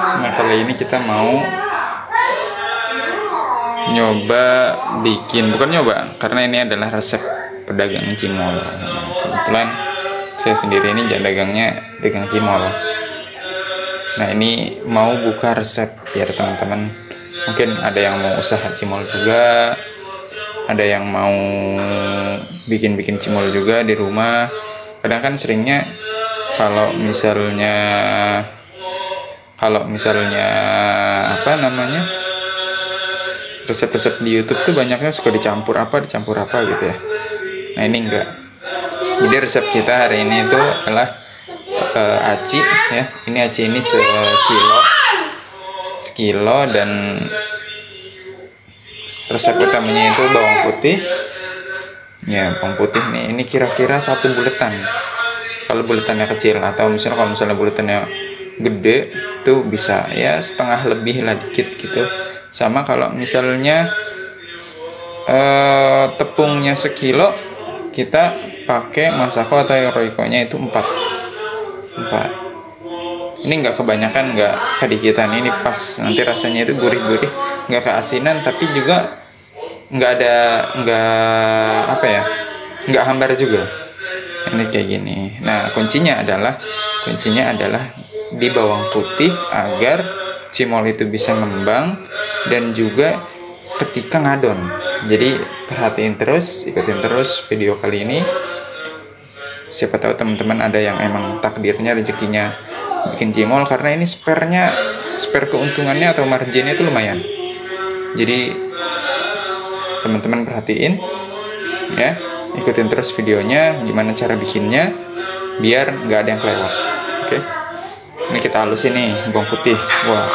Nah, kali ini kita mau nyoba bukan nyoba, karena ini adalah resep pedagang cimol. Nah, kebetulan saya sendiri ini dagangnya dagang cimol. Nah, ini mau buka resep biar teman-teman, mungkin ada yang mau usaha cimol juga, ada yang mau bikin cimol juga di rumah. Kadang kan seringnya kalau misalnya apa namanya, resep-resep di YouTube tuh banyaknya suka dicampur apa gitu ya. Nah, ini enggak. Jadi resep kita hari ini itu adalah aci ya. Ini aci ini sekilo dan resep utamanya itu bawang putih. Ya, bawang putih nih. Ini kira-kira 1 buletan. Kalau buletannya kecil, atau kalau misalnya buletannya gede tuh bisa ya setengah lebih lah, dikit gitu. Sama kalau misalnya tepungnya sekilo, kita pakai Masako atau Royco-nya itu 4. Ini nggak kebanyakan, nggak kedikitan, ini pas. Nanti rasanya itu gurih-gurih, nggak keasinan, tapi juga nggak hambar juga. Ini kayak gini. Nah, kuncinya adalah di bawang putih agar cimol itu bisa ngembang, dan juga ketika ngadon. Jadi perhatiin terus, ikutin terus video kali ini. Siapa tahu teman-teman ada yang emang takdirnya, rezekinya bikin cimol, karena ini spare keuntungannya atau marginnya itu lumayan. Jadi teman-teman perhatiin ya, ikutin terus videonya gimana cara bikinnya biar nggak ada yang kelewat. Oke. Ini kita halusin nih bawang putih. Wah.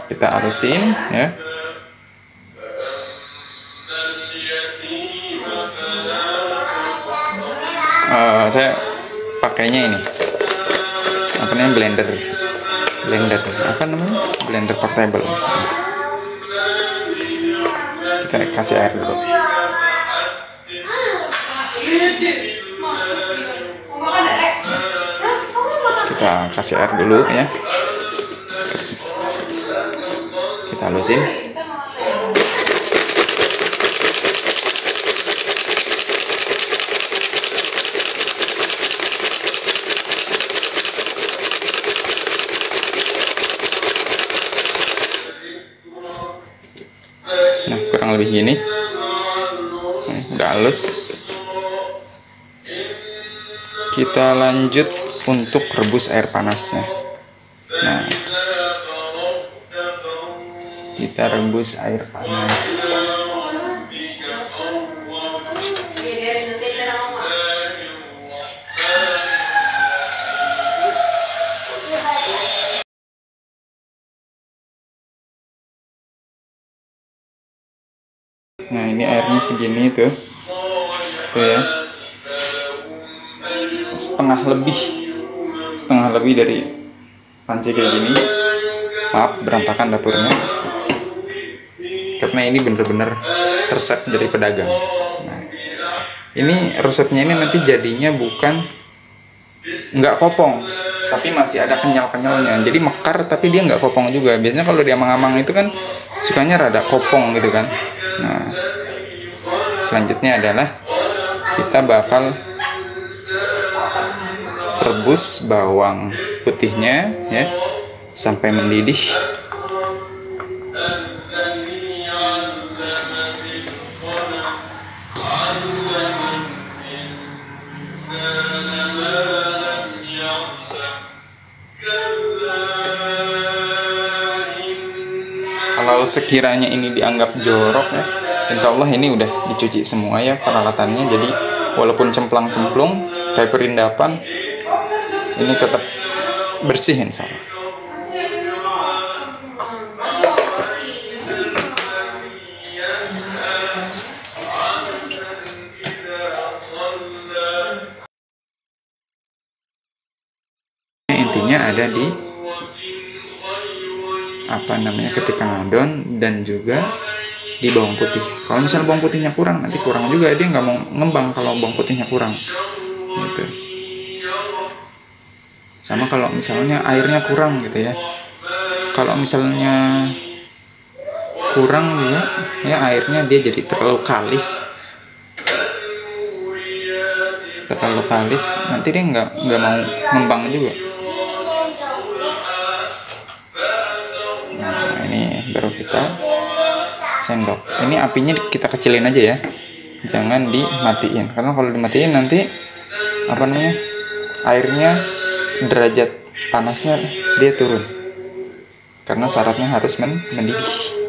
Kita halusin ya. Saya pakainya ini apa namanya, blender portable. Kita kasih air dulu. Kita kasih air dulu ya. Kita halusin. Nah, kurang lebih gini. Udah halus. Kita lanjut untuk rebus air panasnya. Nah, kita rebus air panas. Nah, ini airnya segini tuh ya, setengah lebih dari panci kayak gini. Maaf berantakan dapurnya, karena ini bener-bener resep dari pedagang. Nah, ini resepnya ini nanti jadinya nggak kopong, tapi masih ada kenyal-kenyalnya. Jadi mekar tapi dia nggak kopong juga. Biasanya kalau di amang-amang itu kan sukanya rada kopong gitu kan. Nah, selanjutnya adalah kita bakal rebus bawang putihnya ya sampai mendidih. Kalau sekiranya ini dianggap jorok ya, insya Allah ini udah dicuci semua ya peralatannya. Jadi walaupun cemplang-cemplung kayak perindapan, ini tetap bersih insya Allah. Intinya ada di ketika ngadon, dan juga di bawang putih. Kalau misalnya bawang putihnya kurang, nanti kurang juga, dia nggak mau ngembang kalau bawang putihnya kurang gitu. Sama kalau misalnya airnya kurang gitu ya. Kalau misalnya kurang juga ya airnya, dia jadi terlalu kalis. Nanti dia nggak mau ngembang juga. Nah, ini baru kita sendok. Ini apinya kita kecilin aja ya, jangan dimatiin, karena kalau dimatiin nanti apa namanya, airnya derajat panasnya dia turun, karena syaratnya harus mendidih.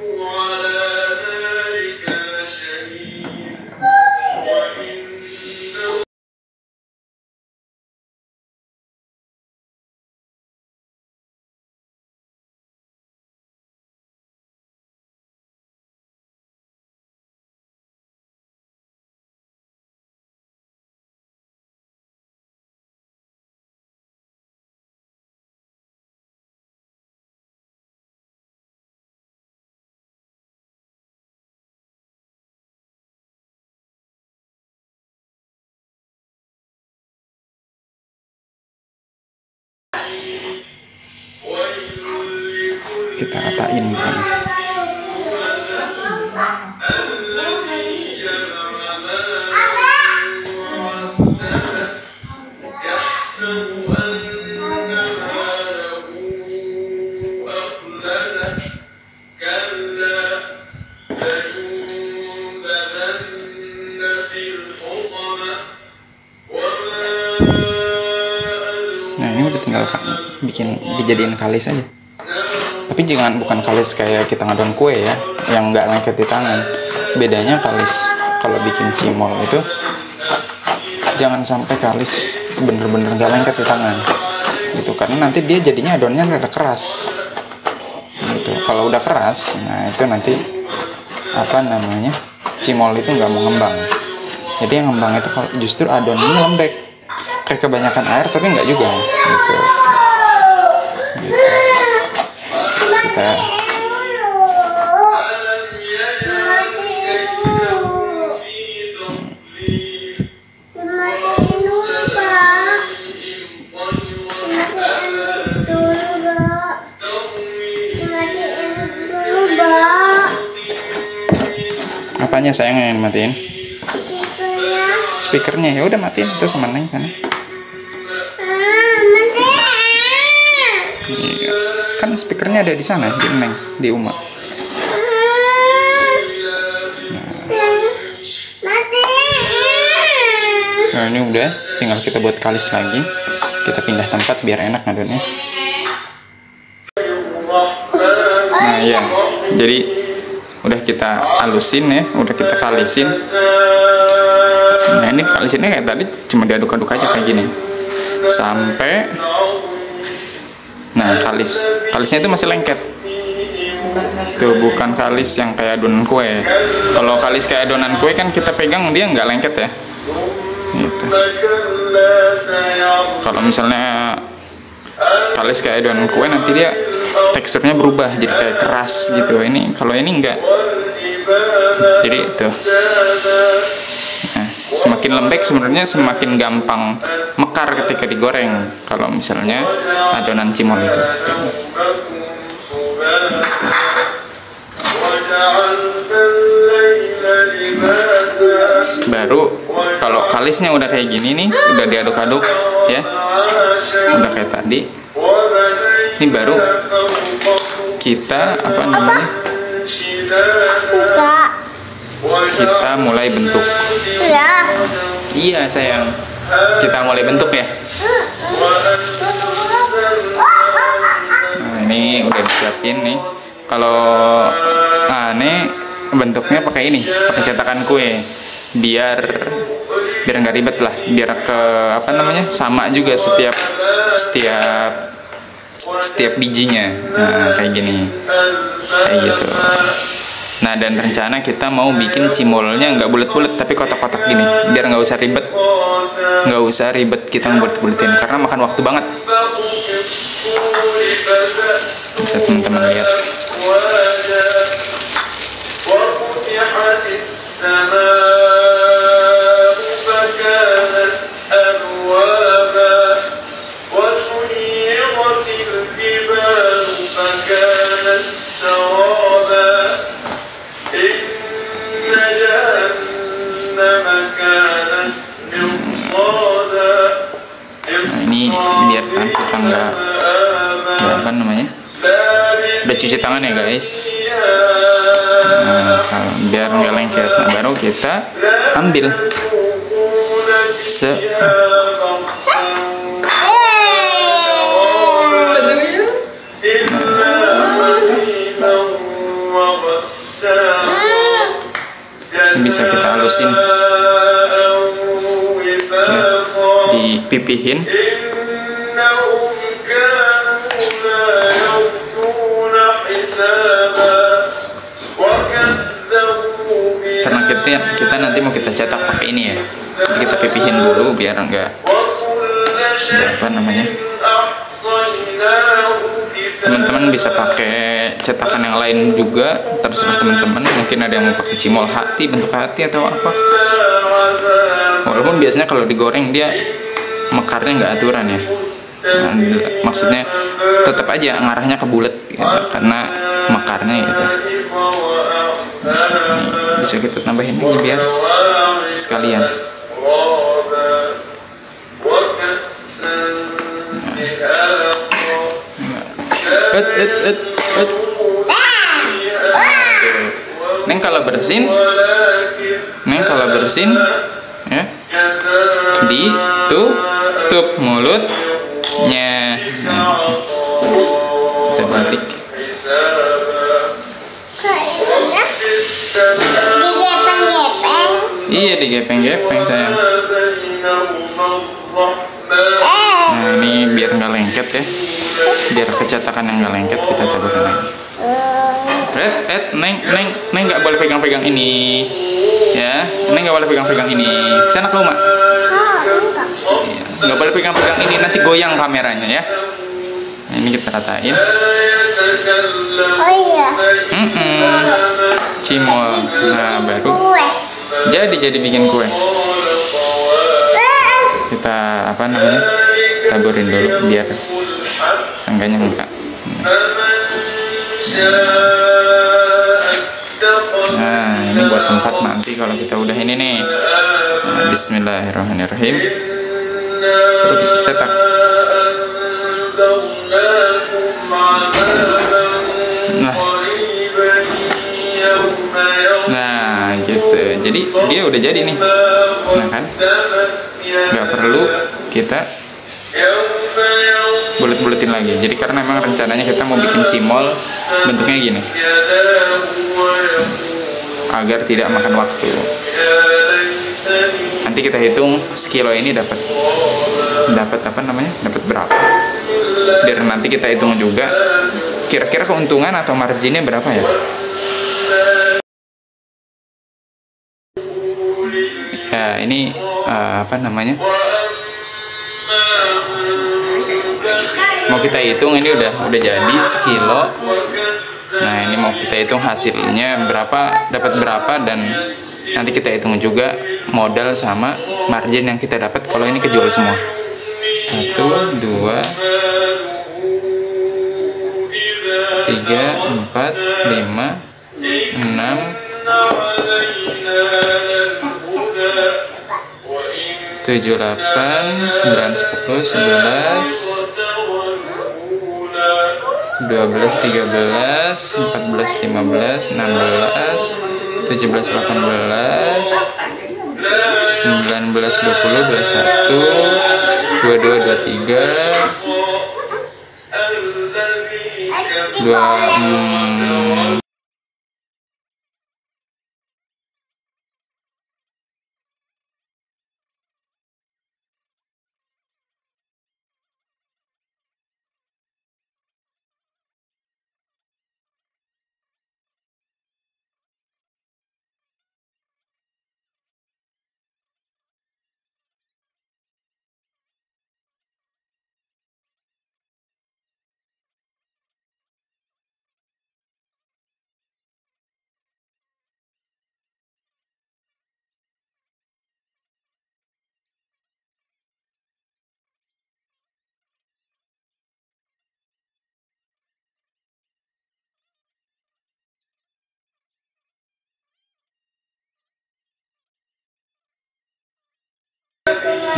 Kita ratain bukan. Nah, ini udah tinggal dijadiin kalis aja. Tapi bukan kalis kayak kita ngadon kue ya, yang nggak lengket di tangan. Bedanya kalis kalau bikin cimol itu jangan sampai kalis bener-bener nggak lengket di tangan gitu, karena nanti dia jadinya adonnya rada keras gitu. Kalau udah keras, nah itu nanti apa namanya, cimol itu nggak mau ngembang. Jadi yang ngembang itu kalau justru adonannya lembek, kayak kebanyakan air tapi nggak juga gitu. Kita apanya sayang yang matiin? Speakernya. Ya udah matiin itu sama Neng sana. Iya. Kan speakernya ada di sana, di Neng, di Uma. Nah, ini udah, tinggal kita buat kalis lagi. Kita pindah tempat biar enak ngadonnya. Nah ya, jadi udah kita halusin ya, udah kita kalisin. Nah ini kalisinnya kayak tadi, cuma diaduk-aduk aja kayak gini sampai, nah kalisnya itu masih lengket tuh, bukan kalis yang kayak adonan kue. Kalau kalis kayak adonan kue kan kita pegang dia nggak lengket ya gitu. Kalau misalnya kalis kayak adonan kue nanti dia teksturnya berubah jadi kayak keras gitu. Ini kalau ini enggak, jadi tuh. Nah, semakin lembek sebenarnya semakin gampang mekar ketika digoreng kalau misalnya adonan cimol itu. Baru kalau kalisnya udah kayak gini nih, udah diaduk-aduk ya, udah kayak tadi. Ini baru kita apa namanya? Kita mulai bentuk. Iya sayang, kita mulai bentuk ya. Nah, ini udah disiapin nih. Kalau ini bentuknya pakai ini, pakai cetakan kue, biar nggak ribet lah, biar apa namanya, sama juga setiap bijinya. Nah kayak gini, kayak gitu. Nah dan rencana kita mau bikin cimolnya nggak bulat-bulat tapi kotak-kotak gini, biar nggak usah ribet kita membulet-buletin karena makan waktu banget. Bisa teman-teman lihat. فكانت سرابا إن جهنم كانت مرصادا Nah, ini biar kan kita nggak apa namanya, udah cuci tangan ya guys. Nah, biar nggak lengket. Nah, baru kita ambil bisa kita halusin ya, dipipihin. Karena kita nanti mau kita cetak pakai ini ya, jadi kita pipihin dulu biar enggak apa namanya. Teman-teman bisa pakai cetakan yang lain juga, terserah teman-teman. Mungkin ada yang mau pakai cimol hati, bentuk hati atau apa. Walaupun biasanya kalau digoreng dia mekarnya nggak aturan ya. Nah, maksudnya tetap aja ngarahnya ke bulat gitu, karena mekarnya gitu. Nah, ini bisa kita tambahin ini biar sekalian. Neng kalau bersin ya, ditutup mulutnya. Nah, kita balik. Digepeng-gepeng. Iya, digepeng-gepeng sayang. Nah, ini biar nggak lengket ya, biar kecetakan yang nggak lengket kita taburin lagi. Neng nggak boleh pegang-pegang ini ya, neng nggak boleh pegang-pegang ini. Sana ke rumah. Iya, nggak boleh pegang-pegang ini, nanti goyang kameranya ya. Nah, ini kita ratain. Oh iya. Cimol. Nah, baru jadi bikin kue. Kita apa namanya, taburin dulu biar seenggaknya enggak. Nah, ini buat tempat nanti kalau kita udah ini nih. Nah, bismillahirrahmanirrahim. Baru dicetak. Nah, gitu. Jadi dia udah jadi nih. Nah kan, nggak perlu kita bulet-buletin lagi. Jadi karena memang rencananya kita mau bikin cimol bentuknya gini, agar tidak makan waktu. Nanti kita hitung sekilo ini dapat apa namanya, dapat berapa. Biar nanti kita hitung juga kira-kira keuntungan atau marginnya berapa ya. Ya ini apa namanya, mau kita hitung ini udah jadi sekilo. Nah, ini mau kita hitung hasilnya berapa, dapat berapa, dan nanti kita hitung juga modal sama margin yang kita dapat kalau ini kejual semua. 1, 2, 3, 4, 5, 6, 7, 8, 9, 10, 11, 12, 13, 14, 15, 16, 17, 18, 19, 20, 21, 22, 23, 24,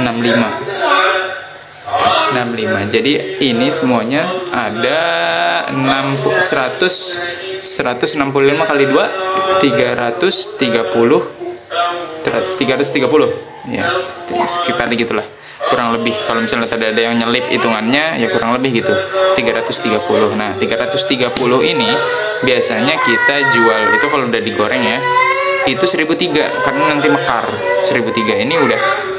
65. Jadi ini semuanya ada 165 kali 2 330 ya, sekitar gitulah kurang lebih. Kalau misalnya tadi ada yang nyelip hitungannya ya kurang lebih gitu 330. Nah 330 ini biasanya kita jual itu kalau udah digoreng ya itu 1.003 karena nanti mekar. 1.003 ini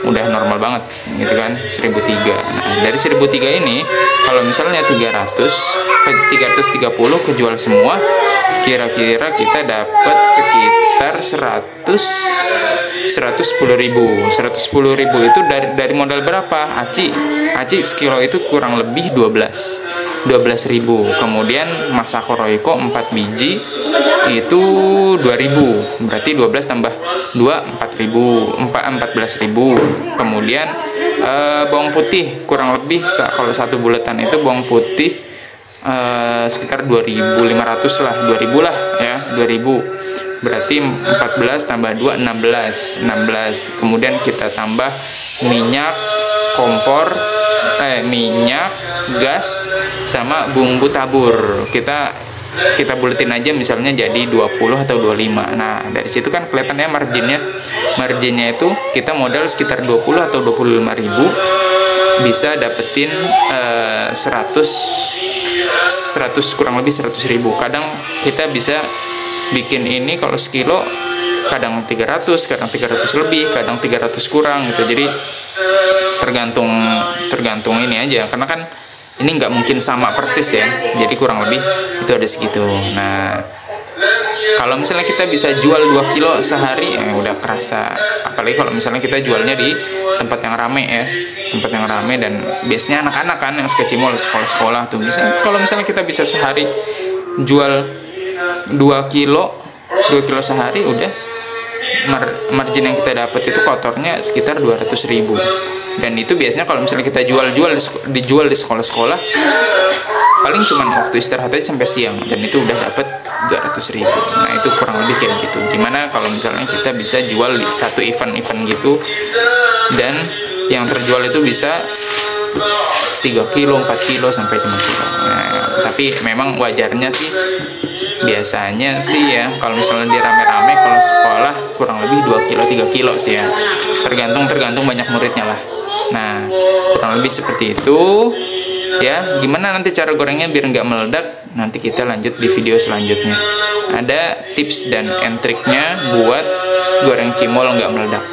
udah normal banget gitu kan, 1.003. Nah dari 1.003 ini kalau misalnya 330 kejual semua, kira-kira kita dapat sekitar 110.000 itu dari modal berapa? Aci sekilo itu kurang lebih 12.000. Kemudian Masako Royco 4 biji itu 2.000, berarti 12 tambah 2 14.000. Kemudian bawang putih kurang lebih kalau satu bulatan itu bawang putih sekitar 2.500 lah, 2.000 lah ya, 2.000. Berarti 14 tambah 2 16. Kemudian kita tambah minyak kompor, minyak, gas sama bumbu tabur. Kita buletin aja misalnya jadi 20 atau 25. Nah, dari situ kan kelihatannya marginnya itu kita modal sekitar 20 atau 25.000 bisa dapetin 100 kurang lebih 100.000. Kadang kita bisa bikin ini kalau sekilo kadang 300, kadang 300 lebih, kadang 300 kurang gitu. Jadi tergantung ini aja, karena kan ini nggak mungkin sama persis ya, jadi kurang lebih itu ada segitu. Nah kalau misalnya kita bisa jual 2 kilo sehari udah kerasa, apalagi kalau misalnya kita jualnya di tempat yang rame ya, tempat yang rame dan biasanya anak-anak kan yang suka cimol, sekolah-sekolah tuh bisa. Kalau misalnya kita bisa sehari jual 2 kilo sehari, udah margin yang kita dapat itu kotornya sekitar 200.000. Dan itu biasanya kalau misalnya kita dijual di sekolah-sekolah paling cuman waktu istirahat aja sampai siang, dan itu udah dapat 200.000. Nah itu kurang lebih kayak gitu. Gimana kalau misalnya kita bisa jual di satu event gitu, dan yang terjual itu bisa 3 kilo, 4 kilo sampai 5 kilo. Nah, tapi memang wajarnya sih biasanya sih ya kalau misalnya di rame-rame kalau sekolah kurang lebih 2 kilo 3 kilo sih ya, tergantung banyak muridnya lah. Nah kurang lebih seperti itu ya. Gimana nanti cara gorengnya biar nggak meledak, nanti kita lanjut di video selanjutnya. Ada tips dan triknya buat goreng cimol nggak meledak.